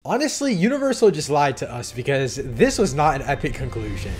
Honestly, Universal just lied to us because this was not an epic conclusion.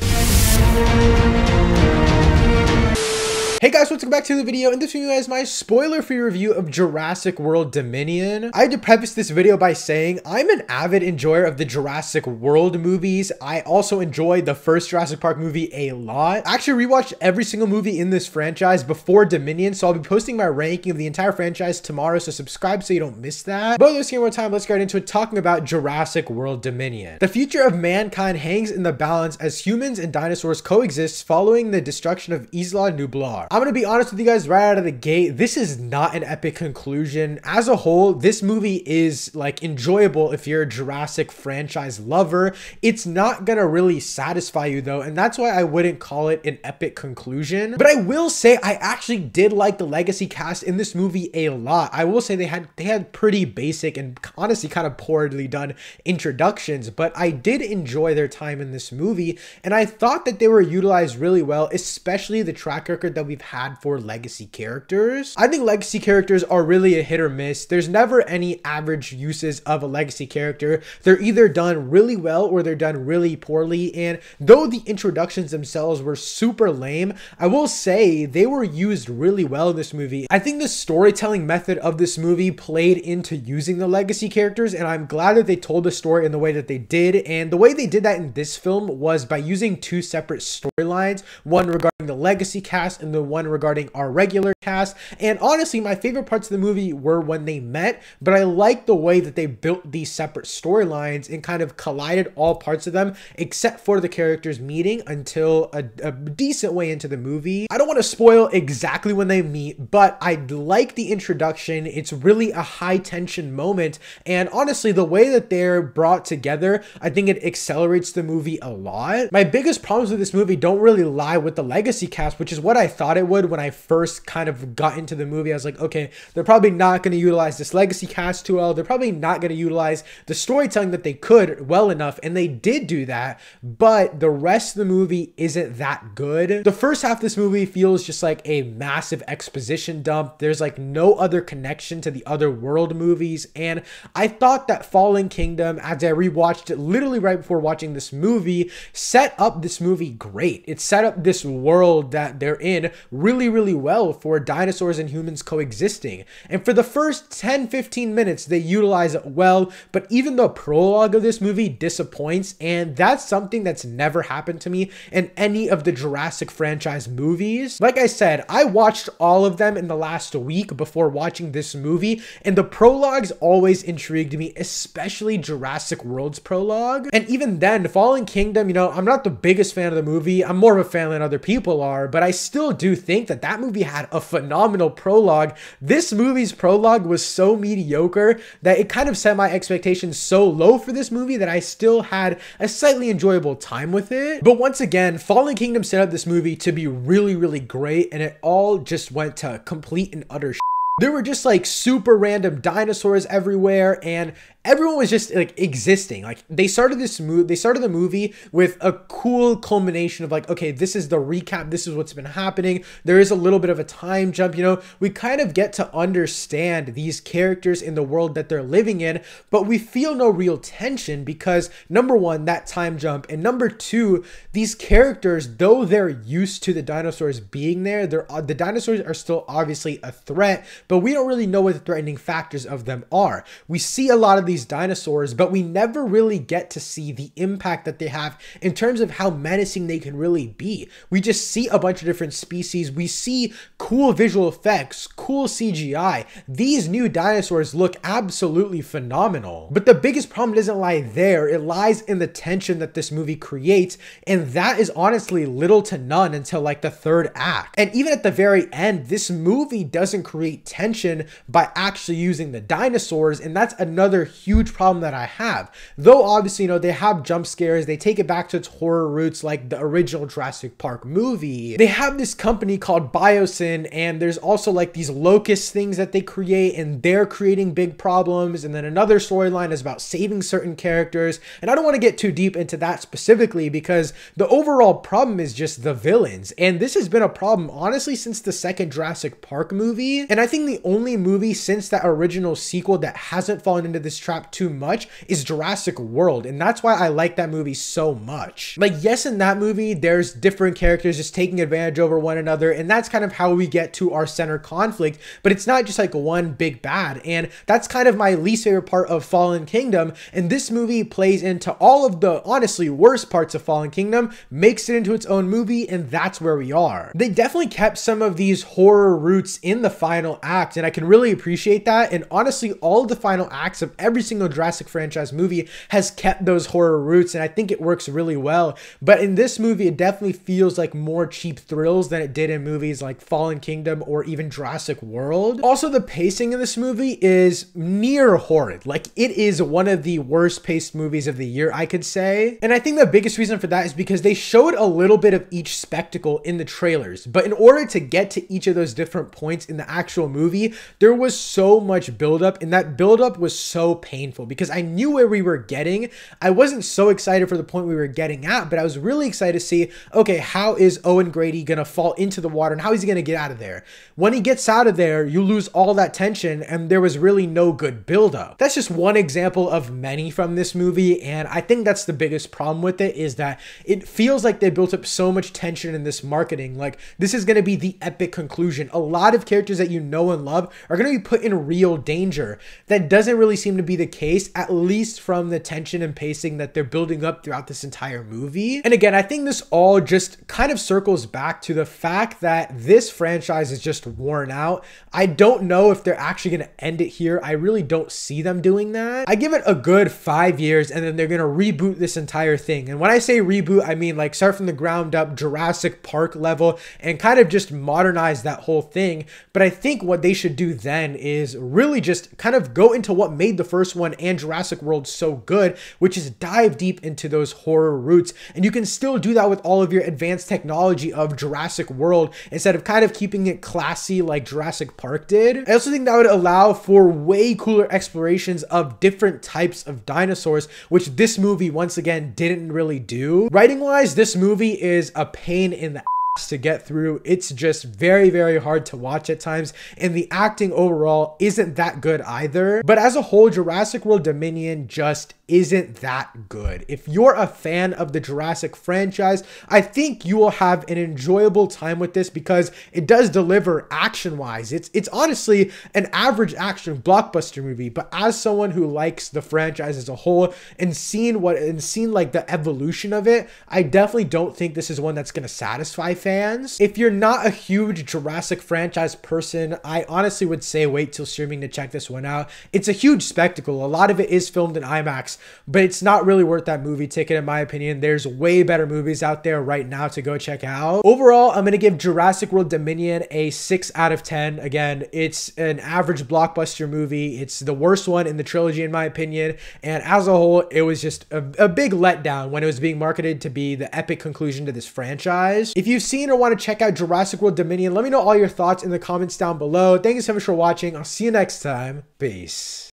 Hey guys, welcome back to the video. In this video is my spoiler-free review of Jurassic World Dominion. I had to preface this video by saying I'm an avid enjoyer of the Jurassic World movies. I also enjoyed the first Jurassic Park movie a lot. I actually rewatched every single movie in this franchise before Dominion, so I'll be posting my ranking of the entire franchise tomorrow, so subscribe so you don't miss that. But let's get more time, let's get right into it, talking about Jurassic World Dominion. The future of mankind hangs in the balance as humans and dinosaurs coexist following the destruction of Isla Nublar. I'm gonna be honest with you guys right out of the gate, this is not an epic conclusion. As a whole, this movie is like enjoyable if you're a Jurassic franchise lover. It's not gonna really satisfy you though, and that's why I wouldn't call it an epic conclusion. But I will say I actually did like the legacy cast in this movie a lot. I will say they had pretty basic and honestly kind of poorly done introductions, but I did enjoy their time in this movie, and I thought that they were utilized really well, especially the track record that we've had for legacy characters. I think legacy characters are really a hit or miss. There's never any average uses of a legacy character. They're either done really well or they're done really poorly, and though the introductions themselves were super lame, I will say they were used really well in this movie. I think the storytelling method of this movie played into using the legacy characters, and I'm glad that they told the story in the way that they did, and the way they did that in this film was by using two separate storylines, one regarding the legacy cast and the one regarding our regular cast. And honestly, my favorite parts of the movie were when they met, but I like the way that they built these separate storylines and kind of collided all parts of them except for the characters meeting until a decent way into the movie. I don't want to spoil exactly when they meet, but I like the introduction. It's really a high tension moment, and honestly, the way that they're brought together, I think it accelerates the movie a lot. My biggest problems with this movie don't really lie with the legacy cast, which is what I thought it would when I first kind of got into the movie. I was like, okay, they're probably not going to utilize this legacy cast too well. They're probably not going to utilize the storytelling that they could well enough, and they did do that, but the rest of the movie isn't that good. The first half of this movie feels just like a massive exposition dump. There's like no other connection to the other world movies, and I thought that Fallen Kingdom, as I rewatched it literally right before watching this movie, set up this movie great. It set up this world that they're in really well for dinosaurs and humans coexisting, and for the first 10-15 minutes they utilize it well, but even the prologue of this movie disappoints, and that's something that's never happened to me in any of the Jurassic franchise movies. Like I said, I watched all of them in the last week before watching this movie, and the prologues always intrigued me, especially Jurassic World's prologue. And even then, Fallen Kingdom, you know, I'm not the biggest fan of the movie. I'm more of a fan than other people are, but I still do think that that movie had a phenomenal prologue. This movie's prologue was so mediocre that it kind of set my expectations so low for this movie that I still had a slightly enjoyable time with it. But once again, Fallen Kingdom set up this movie to be really great, and it all just went to complete and utter shit. There were just like super random dinosaurs everywhere, and everyone was just like existing. Like they started the movie with a cool culmination of like, okay, this is the recap, this is what's been happening. There is a little bit of a time jump, you know, we kind of get to understand these characters in the world that they're living in, but we feel no real tension because number one, that time jump, and number two, these characters, though they're used to the dinosaurs being there, the dinosaurs are still obviously a threat, but we don't really know what the threatening factors of them are. We see a lot of these dinosaurs, but we never really get to see the impact that they have in terms of how menacing they can really be. We just see a bunch of different species. We see cool visual effects, cool CGI. These new dinosaurs look absolutely phenomenal. But the biggest problem doesn't lie there. It lies in the tension that this movie creates, and that is honestly little to none until like the third act. And even at the very end, this movie doesn't create tension by actually using the dinosaurs, and that's another huge problem that I have. Though obviously, you know, they have jump scares, they take it back to its horror roots like the original Jurassic Park movie. They have this company called Biosyn, and there's also like these locust things that they create, and they're creating big problems. And then another storyline is about saving certain characters, and I don't want to get too deep into that specifically because the overall problem is just the villains, and this has been a problem honestly since the second Jurassic Park movie. And I think the only movie since that original sequel that hasn't fallen into this trap too much is Jurassic World, and that's why I like that movie so much. Like, yes, in that movie, there's different characters just taking advantage over one another, and that's kind of how we get to our center conflict, but it's not just like one big bad, and that's kind of my least favorite part of Fallen Kingdom, and this movie plays into all of the honestly worst parts of Fallen Kingdom, makes it into its own movie, and that's where we are. They definitely kept some of these horror roots in the final act, and I can really appreciate that, and honestly, all of the final acts of every single Jurassic franchise movie has kept those horror roots, and I think it works really well, but in this movie, it definitely feels like more cheap thrills than it did in movies like Fallen Kingdom or even Jurassic World. Also, the pacing in this movie is near horrid. Like, it is one of the worst paced movies of the year, I could say, and I think the biggest reason for that is because they showed a little bit of each spectacle in the trailers, but in order to get to each of those different points in the actual movie, there was so much buildup, and that buildup was so painful because I knew where we were getting. I wasn't so excited for the point we were getting at, but I was really excited to see, okay, how is Owen Grady gonna fall into the water and how is he gonna get out of there? When he gets out of there, you lose all that tension, and there was really no good buildup. That's just one example of many from this movie, and I think that's the biggest problem with it, is that it feels like they built up so much tension in this marketing. Like, this is gonna be the epic conclusion. A lot of characters that you know and love are gonna be put in real danger. That doesn't really seem to be the case, at least from the tension and pacing that they're building up throughout this entire movie. And again, I think this all just kind of circles back to the fact that this franchise is just worn out. I don't know if they're actually going to end it here. I really don't see them doing that. I give it a good 5 years and then they're going to reboot this entire thing. And when I say reboot, I mean like start from the ground up, Jurassic Park level, and kind of just modernize that whole thing. But I think what they should do then is really just kind of go into what made the first one and Jurassic World so good, which is dive deep into those horror roots. And you can still do that with all of your advanced technology of Jurassic World instead of kind of keeping it classy like Jurassic Park did. I also think that would allow for way cooler explorations of different types of dinosaurs, which this movie once again didn't really do. Writing wise, this movie is a pain in the to get through. It's just very, very hard to watch at times, and the acting overall isn't that good either. But as a whole, Jurassic World Dominion just isn't that good. If you're a fan of the Jurassic franchise, I think you will have an enjoyable time with this because it does deliver action-wise. It's honestly an average action blockbuster movie, but as someone who likes the franchise as a whole and seen like the evolution of it, I definitely don't think this is one that's going to satisfy fans. If you're not a huge Jurassic franchise person, I honestly would say wait till streaming to check this one out. It's a huge spectacle. A lot of it is filmed in IMAX, but it's not really worth that movie ticket in my opinion. There's way better movies out there right now to go check out. Overall, I'm going to give Jurassic World Dominion a 6 out of 10. Again, it's an average blockbuster movie. It's the worst one in the trilogy in my opinion, and as a whole, it was just a big letdown when it was being marketed to be the epic conclusion to this franchise. If you've seen or want to check out Jurassic World Dominion, let me know all your thoughts in the comments down below. Thank you so much for watching. I'll see you next time. Peace.